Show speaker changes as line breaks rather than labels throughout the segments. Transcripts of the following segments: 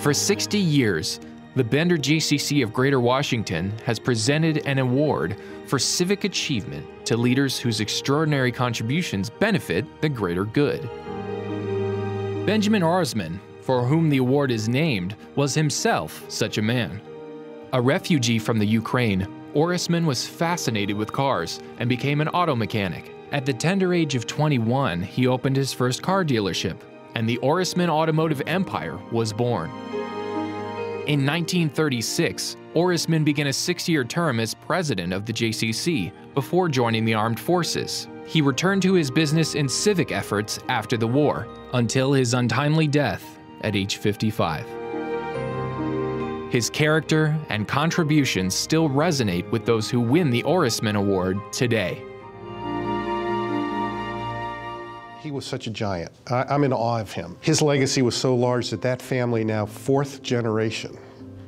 For 60 years, the Bender JCC of Greater Washington has presented an award for civic achievement to leaders whose extraordinary contributions benefit the greater good. Benjamin Ourisman, for whom the award is named, was himself such a man. A refugee from the Ukraine, Ourisman was fascinated with cars and became an auto mechanic. At the tender age of 21, he opened his first car dealership, and the Ourisman automotive empire was born. In 1936, Ourisman began a 6-year term as president of the JCC before joining the armed forces. He returned to his business and civic efforts after the war, until his untimely death at age 55. His character and contributions still resonate with those who win the Ourisman Award today.
He was such a giant. I'm in awe of him. His legacy was so large that that family now, 4th generation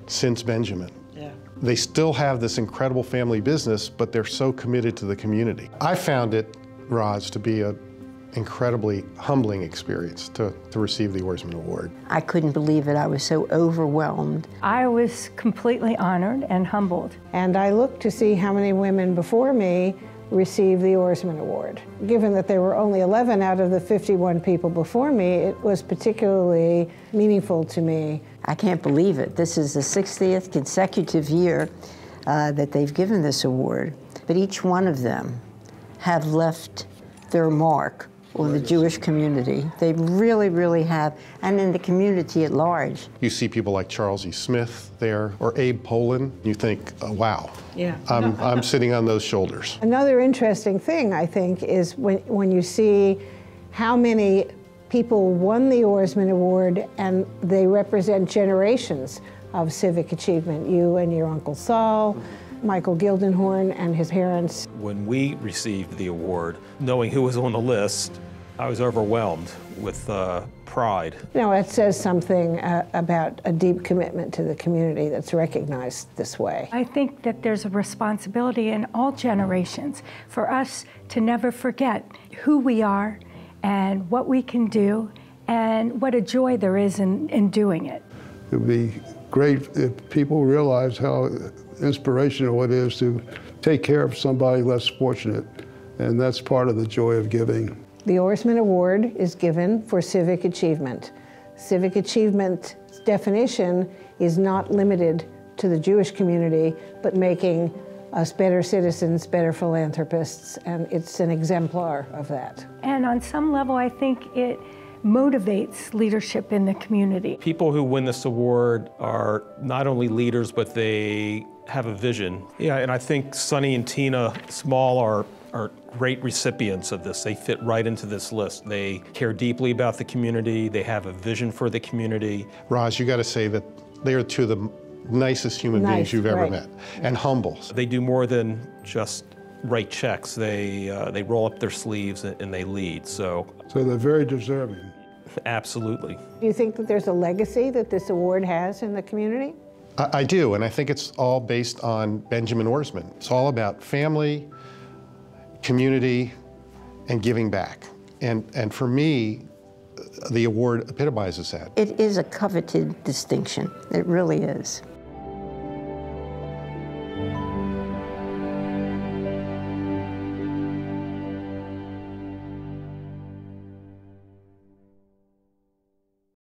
since Benjamin.
Yeah.
They still have this incredible family business, but they're so committed to the community. I found it, Roz, to be an incredibly humbling experience to receive the Ourisman Award.
I couldn't believe it. I was so overwhelmed.
I was completely honored and humbled.
And I looked to see how many women before me received the Ourisman Award. Given that there were only 11 out of the 51 people before me, it was particularly meaningful to me.
I can't believe it. This is the 60th consecutive year that they've given this award, but each one of them have left their mark on the Jewish community. They really, really have, and in the community at large.
You see people like Charles E. Smith there, or Abe Poland, you think, oh, wow,
Yeah.
I'm sitting on those shoulders.
Another interesting thing, I think, is when you see how many people won the Ourisman Award and they represent generations of civic achievement. You and your Uncle Saul, Michael Gildenhorn and his parents.
When we received the award, knowing who was on the list, I was overwhelmed with pride.
You know, it says something about a deep commitment to the community that's recognized this way.
I think that there's a responsibility in all generations for us to never forget who we are and what we can do and what a joy there is in doing it.
It would be great if people realize how inspirational it is to take care of somebody less fortunate, and that's part of the joy of giving.
The Ourisman Award is given for civic achievement. Civic achievement definition is not limited to the Jewish community, but making us better citizens, better philanthropists, and it's an exemplar of that.
And on some level, I think it motivates leadership in the community.
People who win this award are not only leaders, but they have a vision. Yeah, and I think Sonny and Tina Small are great recipients of this. They fit right into this list. They care deeply about the community. They have a vision for the community.
Roz, you got to say that they are two of the nicest human beings you've ever met, and humble.
They do more than just write checks. They roll up their sleeves and they lead. So
they're very deserving.
Absolutely.
Do you think that there's a legacy that this award has in the community?
I do, and I think it's all based on Benjamin Ourisman. It's all about family, community, and giving back. And for me, the award epitomizes that.
It is a coveted distinction. It really is.